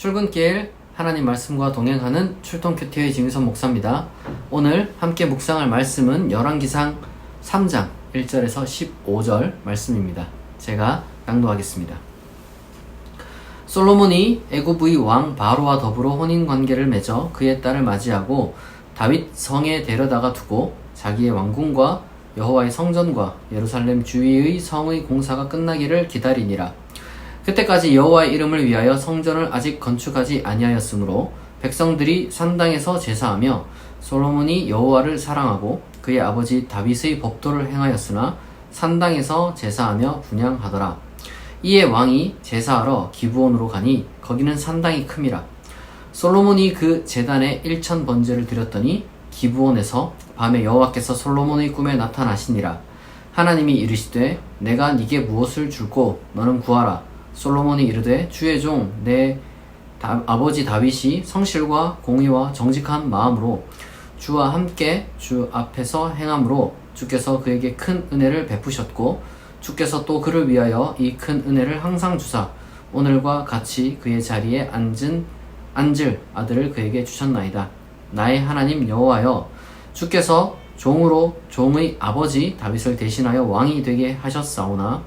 출근길 하나님 말씀과 동행하는 출동큐티의 김유선 목사입니다. 오늘 함께 묵상할 말씀은 열왕기상 3장 1절에서 15절 말씀입니다. 제가 낭독하겠습니다. 솔로몬이 애굽의 왕 바로와 더불어 혼인관계를 맺어 그의 딸을 맞이하고 다윗 성에 데려다가 두고 자기의 왕궁과 여호와의 성전과 예루살렘 주위의 성의 공사가 끝나기를 기다리니라. 그때까지 여호와의 이름을 위하여 성전을 아직 건축하지 아니하였으므로 백성들이 산당에서 제사하며 솔로몬이 여호와를 사랑하고 그의 아버지 다윗의 법도를 행하였으나 산당에서 제사하며 분향하더라. 이에 왕이 제사하러 기브온으로 가니 거기는 산당이 큼이라. 솔로몬이 그 제단에 1000 번제를 드렸더니 기브온에서 밤에 여호와께서 솔로몬의 꿈에 나타나시니라. 하나님이 이르시되 내가 네게 무엇을 줄꼬 너는 구하라. 솔로몬이 이르되 주의 종 내 아버지 다윗이 성실과 공의와 정직한 마음으로 주와 함께 주 앞에서 행함으로 주께서 그에게 큰 은혜를 베푸셨고 주께서 또 그를 위하여 이 큰 은혜를 항상 주사 오늘과 같이 그의 자리에 앉을 아들을 그에게 주셨나이다. 나의 하나님 여호와여, 주께서 종으로 종의 아버지 다윗을 대신하여 왕이 되게 하셨사오나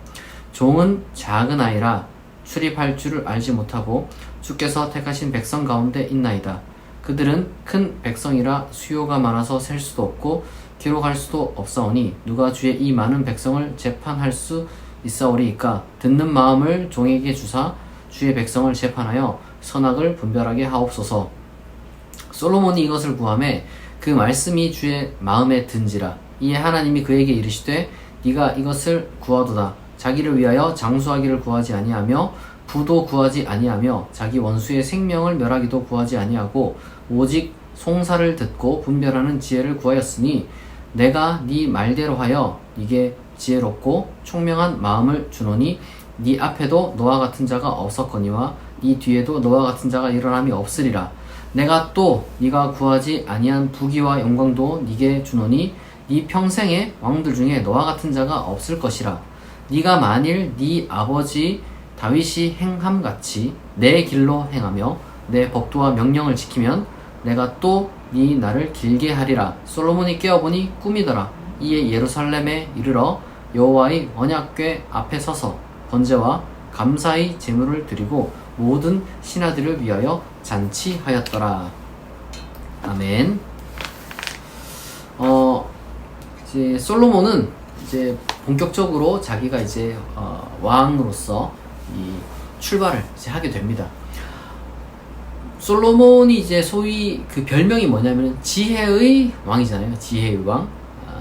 종은 작은 아이라 출입할 줄을 알지 못하고 주께서 택하신 백성 가운데 있나이다. 그들은 큰 백성이라 수요가 많아서 셀 수도 없고 기록할 수도 없사오니 누가 주의 이 많은 백성을 재판할 수 있사오리이까. 듣는 마음을 종에게 주사 주의 백성을 재판하여 선악을 분별하게 하옵소서. 솔로몬이 이것을 구하매 그 말씀이 주의 마음에 든지라. 이에 하나님이 그에게 이르시되 네가 이것을 구하도다. 자기를 위하여 장수하기를 구하지 아니하며 부도 구하지 아니하며 자기 원수의 생명을 멸하기도 구하지 아니하고 오직 송사를 듣고 분별하는 지혜를 구하였으니 내가 네 말대로 하여 네게 지혜롭고 총명한 마음을 주노니 네 앞에도 너와 같은 자가 없었거니와 네 뒤에도 너와 같은 자가 일어남이 없으리라. 내가 또 네가 구하지 아니한 부귀와 영광도 네게 주노니 네 평생의 왕들 중에 너와 같은 자가 없을 것이라. 네가 만일 네 아버지 다윗이 행함같이 내 길로 행하며 내 법도와 명령을 지키면 내가 또 네 날을 길게 하리라. 솔로몬이 깨어보니 꿈이더라. 이에 예루살렘에 이르러 여호와의 언약궤 앞에 서서 번제와 감사의 제물을 드리고 모든 신하들을 위하여 잔치하였더라. 아멘. 이제 솔로몬은 이제 본격적으로 자기가 이제 왕으로서 이 출발을 이제 하게 됩니다. 솔로몬이 이제 소위 그 별명이 뭐냐면 지혜의 왕이잖아요. 지혜의 왕,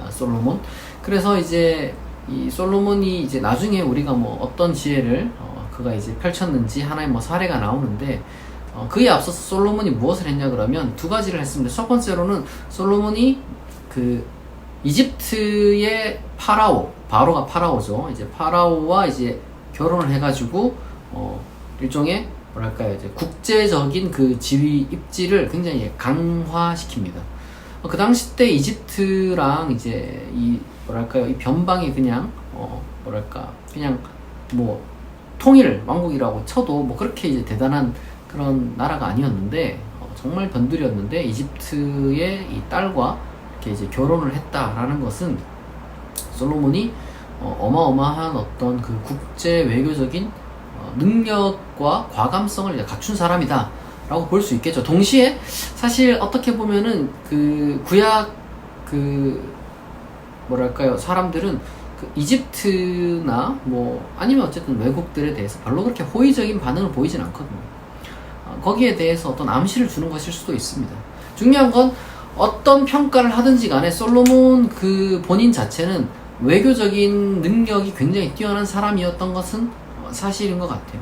솔로몬. 그래서 이제 이 솔로몬이 이제 나중에 우리가 뭐 어떤 지혜를 그가 이제 펼쳤는지 하나의 뭐 사례가 나오는데 그에 앞서서 솔로몬이 무엇을 했냐 그러면 두 가지를 했습니다. 첫 번째로는 솔로몬이 그 이집트의 바로가 파라오죠. 이제 파라오와 이제 결혼을 해가지고 일종의 뭐랄까요, 이제 국제적인 그 지위 입지를 굉장히 강화시킵니다. 그 당시 때 이집트랑 이제 이 뭐랄까요, 이 변방이 그냥 그냥 뭐 통일 왕국이라고 쳐도 뭐 그렇게 이제 대단한 그런 나라가 아니었는데 정말 변두리였는데 이집트의 이 딸과 이렇게 이제 결혼을 했다라는 것은 솔로몬이 어마어마한 어떤 그 국제 외교적인 능력과 과감성을 이제 갖춘 사람이다 라고 볼 수 있겠죠. 동시에 사실 어떻게 보면은 그 구약 그 뭐랄까요, 사람들은 그 이집트나 뭐 아니면 어쨌든 외국들에 대해서 별로 그렇게 호의적인 반응을 보이진 않거든요. 거기에 대해서 어떤 암시를 주는 것일 수도 있습니다. 중요한 건 어떤 평가를 하든지 간에 솔로몬 그 본인 자체는 외교적인 능력이 굉장히 뛰어난 사람이었던 것은 사실인 것 같아요.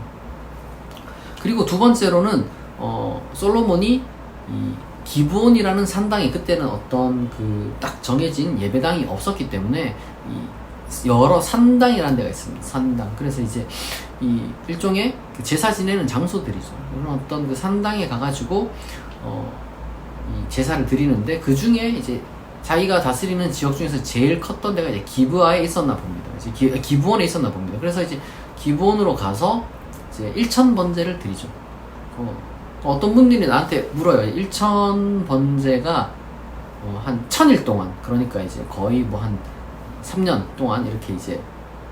그리고 두 번째로는 솔로몬이 이 기브온이라는 산당이 그때는 어떤 그 딱 정해진 예배당이 없었기 때문에 이 여러 산당이라는 데가 있습니다. 산당. 그래서 이제 이 일종의 그 제사 지내는 장소들이죠. 이런 어떤 그 산당에 가가지고 이 제사를 드리는데 그 중에 이제 자기가 다스리는 지역 중에서 제일 컸던 데가 이제 기브아에 있었나 봅니다. 이제 기브온에 있었나 봅니다. 그래서 이제 기브온으로 가서 이제 1000 번제를 드리죠. 어떤 분들이 나한테 물어요. 1천 번제가 한 1000일 동안, 그러니까 이제 거의 뭐 한 3년 동안 이렇게 이제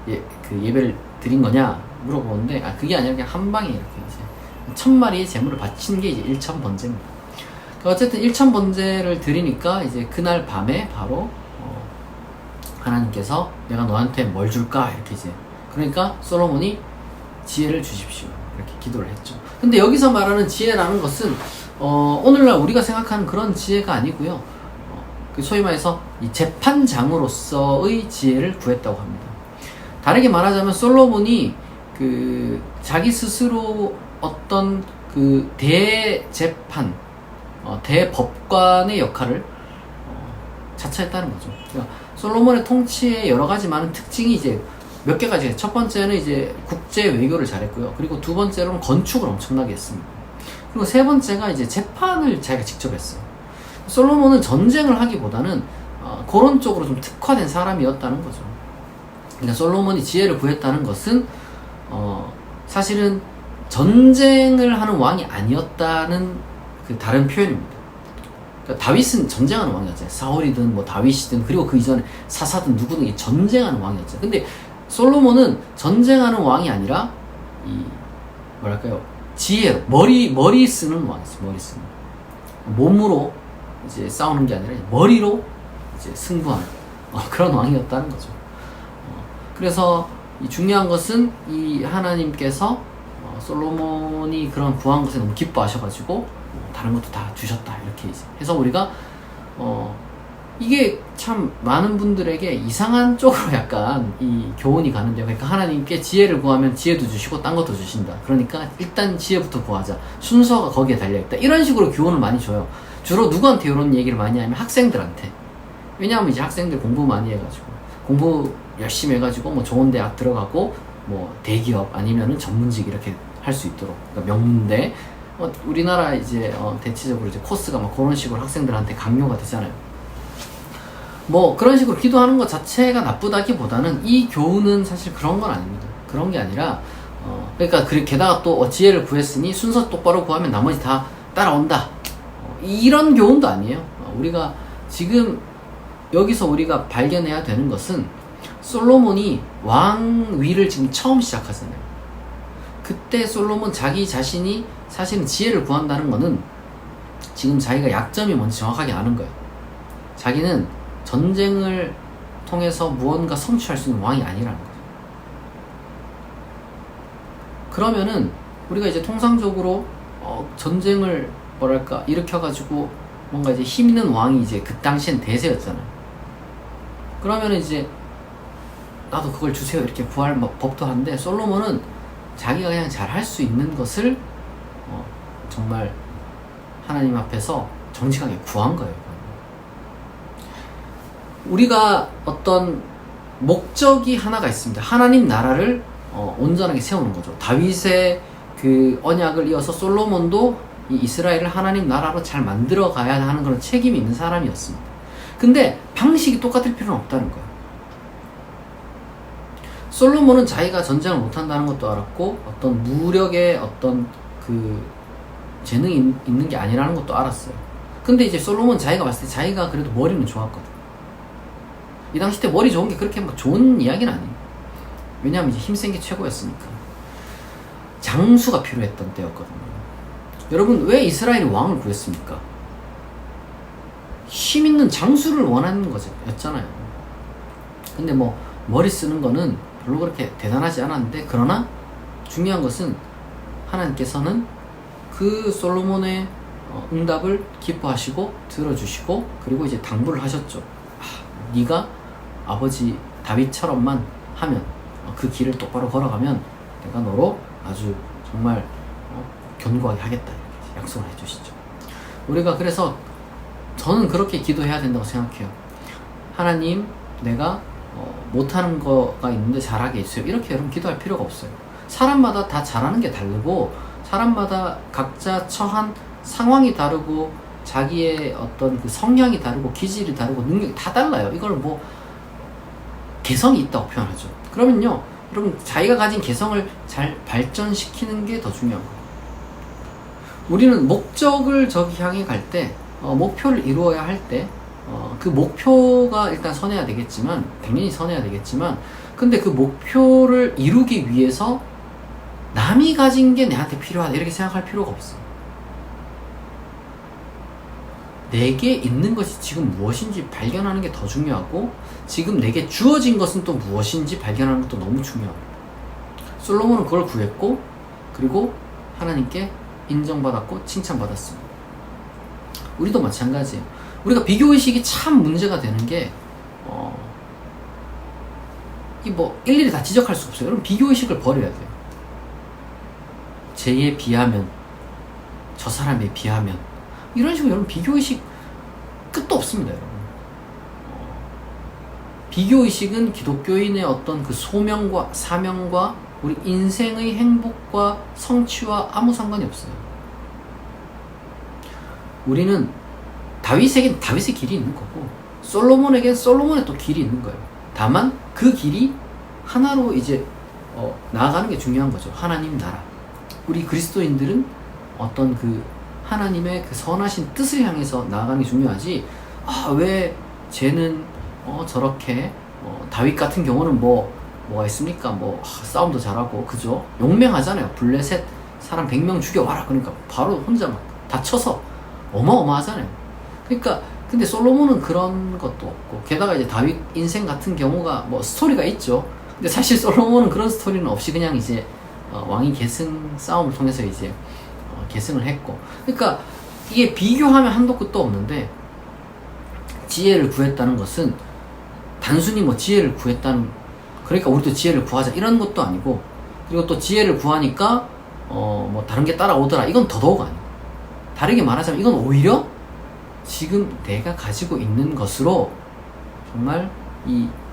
그 예배를 드린 거냐 물어보는데, 그게 아니라 그냥 한 방에 이렇게 이제 1000마리의 제물을 바친 게 이제 1천 번제입니다. 그러니까 어쨌든 1천 번제를 드리니까 이제 그날 밤에 바로 하나님께서 내가 너한테 뭘 줄까 이렇게 이제, 그러니까 솔로몬이 지혜를 주십시오 이렇게 기도를 했죠. 근데 여기서 말하는 지혜라는 것은 오늘날 우리가 생각하는 그런 지혜가 아니고요. 그 소위 말해서 이 재판장으로서의 지혜를 구했다고 합니다. 다르게 말하자면 솔로몬이 그 자기 스스로 어떤 그 대재판, 대법관의 역할을 자처했다는 거죠. 그러니까 솔로몬의 통치의 여러 가지 많은 특징이 이제 몇 개 가지. 첫 번째는 이제 국제 외교를 잘했고요. 그리고 두 번째로는 건축을 엄청나게 했습니다. 그리고 세 번째가 이제 재판을 자기가 직접 했어요. 솔로몬은 전쟁을 하기보다는 그런 쪽으로 좀 특화된 사람이었다는 거죠. 그러니까 솔로몬이 지혜를 구했다는 것은 사실은 전쟁을 하는 왕이 아니었다는 그 다른 표현입니다. 그러니까 다윗은 전쟁하는 왕이었잖아요. 사울이든 뭐 다윗이든, 그리고 그 이전에 사사든 누구든 전쟁하는 왕이었잖아요. 근데 솔로몬은 전쟁하는 왕이 아니라 이 뭐랄까요, 지혜로 머리 쓰는 왕이었어요. 머리 쓰는, 몸으로 이제 싸우는 게 아니라 머리로 이제 승부하는 그런 왕이었다는 거죠. 그래서 이 중요한 것은 이 하나님께서 솔로몬이 그런 구한 것에 너무 기뻐하셔가지고 다른 것도 다 주셨다 이렇게 이제 해서 우리가 이게 참 많은 분들에게 이상한 쪽으로 약간 이 교훈이 가는데요. 그러니까 하나님께 지혜를 구하면 지혜도 주시고 딴 것도 주신다. 그러니까 일단 지혜부터 구하자. 순서가 거기에 달려있다. 이런 식으로 교훈을 많이 줘요. 주로 누구한테 이런 얘기를 많이 하면 학생들한테. 왜냐하면 이제 학생들 공부 많이 해가지고, 공부 열심히 해가지고 뭐 좋은 대학 들어가고 뭐 대기업 아니면은 전문직 이렇게 할 수 있도록, 그러니까 명문대, 우리나라 이제 대체적으로 이제 코스가 막 그런 식으로 학생들한테 강요가 되잖아요. 뭐 그런 식으로 기도하는 것 자체가 나쁘다기보다는 이 교훈은 사실 그런 건 아닙니다. 그런 게 아니라 그러니까 게다가 또 지혜를 구했으니 순서 똑바로 구하면 나머지 다 따라온다, 이런 교훈도 아니에요. 우리가 지금 여기서 우리가 발견해야 되는 것은 솔로몬이 왕위를 지금 처음 시작하잖아요. 그때 솔로몬 자기 자신이 사실은 지혜를 구한다는 거는 지금 자기가 약점이 뭔지 정확하게 아는 거예요. 자기는 전쟁을 통해서 무언가 성취할 수 있는 왕이 아니라는 거죠. 그러면은 우리가 이제 통상적으로 전쟁을 뭐랄까 일으켜가지고 뭔가 이제 힘 있는 왕이 이제 그 당시엔 대세였잖아요. 그러면은 이제 나도 그걸 주세요 이렇게 구할 법도 한데, 솔로몬은 자기가 그냥 잘 할 수 있는 것을 정말 하나님 앞에서 정직하게 구한 거예요. 우리가 어떤 목적이 하나가 있습니다. 하나님 나라를 온전하게 세우는 거죠. 다윗의 그 언약을 이어서 솔로몬도 이 이스라엘을 하나님 나라로 잘 만들어 가야 하는 그런 책임이 있는 사람이었습니다. 근데 방식이 똑같을 필요는 없다는 거예요. 솔로몬은 자기가 전쟁을 못한다는 것도 알았고, 어떤 무력의 어떤 그 재능이 있는 게 아니라는 것도 알았어요. 근데 이제 솔로몬 자기가 봤을 때 자기가 그래도 머리는 좋았거든. 이 당시 때 머리 좋은 게 그렇게 막 좋은 이야기는 아니에요. 왜냐하면 이제 힘센 게 최고였으니까. 장수가 필요했던 때였거든요. 여러분, 왜 이스라엘이 왕을 구했습니까? 힘 있는 장수를 원하는 거였잖아요. 근데 뭐 머리 쓰는 거는 별로 그렇게 대단하지 않았는데, 그러나 중요한 것은 하나님께서는 그 솔로몬의 응답을 기뻐하시고 들어주시고, 그리고 이제 당부를 하셨죠. 네가 아버지 다윗처럼만 하면, 그 길을 똑바로 걸어가면 내가 너로 아주 정말 견고하게 하겠다, 이렇게 약속을 해주시죠. 우리가 그래서 저는 그렇게 기도해야 된다고 생각해요. 하나님, 내가 못하는 거가 있는데 잘하게 해주세요. 이렇게 여러분 기도할 필요가 없어요. 사람마다 다 잘하는 게 다르고, 사람마다 각자 처한 상황이 다르고, 자기의 어떤 그 성향이 다르고, 기질이 다르고, 능력이 다 달라요. 이걸 뭐 개성이 있다고 표현하죠. 그러면요, 여러분 자기가 가진 개성을 잘 발전시키는 게 더 중요한 거예요. 우리는 목적을 저기 향해 갈 때, 목표를 이루어야 할 때, 그 목표가 일단 선해야 되겠지만, 당연히 선해야 되겠지만, 근데 그 목표를 이루기 위해서 남이 가진 게 내한테 필요하다 이렇게 생각할 필요가 없어. 내게 있는 것이 지금 무엇인지 발견하는 게 더 중요하고, 지금 내게 주어진 것은 또 무엇인지 발견하는 것도 너무 중요합니다. 솔로몬은 그걸 구했고, 그리고 하나님께 인정받았고 칭찬받았습니다. 우리도 마찬가지예요. 우리가 비교의식이 참 문제가 되는 게 이 뭐 일일이 다 지적할 수 없어요. 여러분, 비교의식을 버려야 돼요. 쟤에 비하면, 저 사람에 비하면, 이런 식으로 여러분 비교의식 끝도 없습니다. 여러분, 비교의식은 기독교인의 어떤 그 소명과 사명과 우리 인생의 행복과 성취와 아무 상관이 없어요. 우리는 다윗에겐 다윗의 길이 있는 거고, 솔로몬에겐 솔로몬의 또 길이 있는 거예요. 다만 그 길이 하나로 이제 나아가는 게 중요한 거죠. 하나님 나라. 우리 그리스도인들은 어떤 그 하나님의 그 선하신 뜻을 향해서 나아가는 게 중요하지, 왜 쟤는 저렇게 다윗 같은 경우는 뭐가 있습니까? 싸움도 잘하고, 그죠? 용맹하잖아요. 블레셋 사람 100명 죽여와라. 그러니까 바로 혼자 막 다쳐서 어마어마하잖아요. 그러니까, 근데 솔로몬은 그런 것도 없고, 게다가 이제 다윗 인생 같은 경우가 스토리가 있죠. 근데 사실 솔로몬은 그런 스토리는 없이 그냥 이제 왕위 계승 싸움을 통해서 이제 계승을 했고, 그러니까 이게 비교하면 한도 끝도 없는데, 지혜를 구했다는 것은 단순히 지혜를 구했다는, 그러니까 우리도 지혜를 구하자 이런 것도 아니고, 그리고 또 지혜를 구하니까 다른 게 따라오더라, 이건 더더욱 아니고, 다르게 말하자면 이건 오히려 지금 내가 가지고 있는 것으로 정말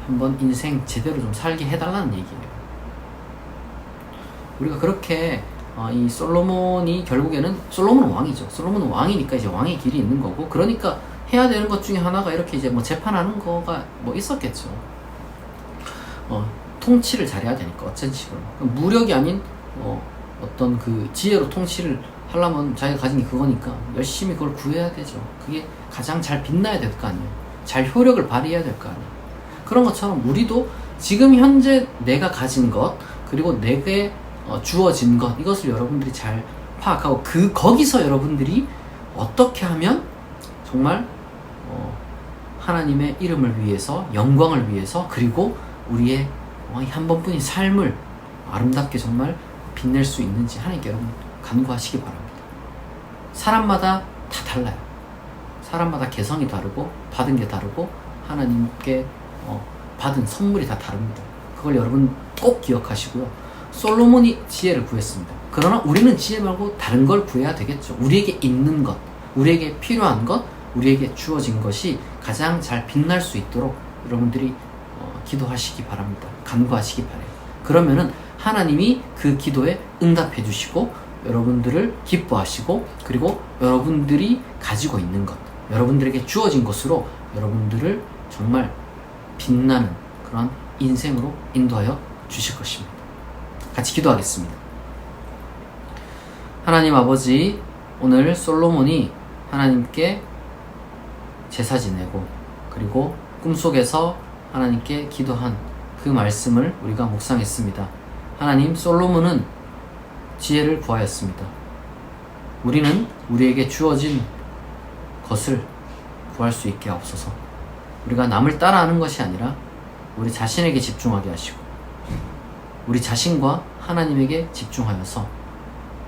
한번 인생 제대로 좀 살게 해달라는 얘기예요. 우리가 그렇게 이 솔로몬이 결국에는, 솔로몬은 왕이죠. 솔로몬은 왕이니까 이제 왕의 길이 있는 거고, 그러니까 해야 되는 것 중에 하나가 이렇게 이제 재판하는 거가 있었겠죠. 통치를 잘해야 되니까, 어쩐 식으로. 무력이 아닌 어떤 그 지혜로 통치를 하려면 자기가 가진 게 그거니까 열심히 그걸 구해야 되죠. 그게 가장 잘 빛나야 될 거 아니에요. 잘 효력을 발휘해야 될 거 아니에요. 그런 것처럼 우리도 지금 현재 내가 가진 것, 그리고 내게 주어진 것, 이것을 여러분들이 잘 파악하고, 거기서 여러분들이 어떻게 하면 정말 하나님의 이름을 위해서, 영광을 위해서, 그리고 우리의 한 번뿐인 삶을 아름답게 정말 빛낼 수 있는지 하나님께 여러분 간구하시기 바랍니다. 사람마다 다 달라요. 사람마다 개성이 다르고, 받은 게 다르고, 하나님께 받은 선물이 다 다릅니다. 그걸 여러분 꼭 기억하시고요. 솔로몬이 지혜를 구했습니다. 그러나 우리는 지혜 말고 다른 걸 구해야 되겠죠. 우리에게 있는 것, 우리에게 필요한 것, 우리에게 주어진 것이 가장 잘 빛날 수 있도록 여러분들이 기도하시기 바랍니다. 간구하시기 바라요. 그러면은 하나님이 그 기도에 응답해 주시고, 여러분들을 기뻐하시고, 그리고 여러분들이 가지고 있는 것, 여러분들에게 주어진 것으로 여러분들을 정말 빛나는 그런 인생으로 인도하여 주실 것입니다. 같이 기도하겠습니다. 하나님 아버지, 오늘 솔로몬이 하나님께 제사 지내고, 그리고 꿈속에서 하나님께 기도한 그 말씀을 우리가 묵상했습니다. 하나님, 솔로몬은 지혜를 구하였습니다. 우리는 우리에게 주어진 것을 구할 수 있게 하옵소서. 우리가 남을 따라하는 것이 아니라 우리 자신에게 집중하게 하시고, 우리 자신과 하나님에게 집중하여서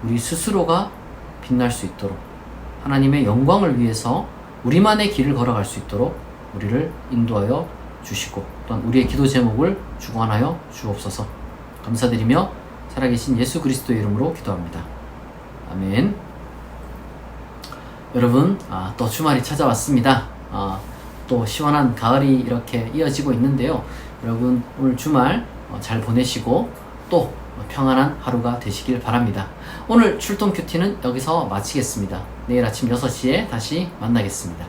우리 스스로가 빛날 수 있도록, 하나님의 영광을 위해서 우리만의 길을 걸어갈 수 있도록 우리를 인도하여 주시고, 또한 우리의 기도 제목을 주관하여 주옵소서. 감사드리며 살아계신 예수 그리스도의 이름으로 기도합니다. 아멘. 여러분, 또 주말이 찾아왔습니다. 또 시원한 가을이 이렇게 이어지고 있는데요. 여러분, 오늘 주말 잘 보내시고 또 평안한 하루가 되시길 바랍니다. 오늘 출동 큐티는 여기서 마치겠습니다. 내일 아침 6시에 다시 만나겠습니다.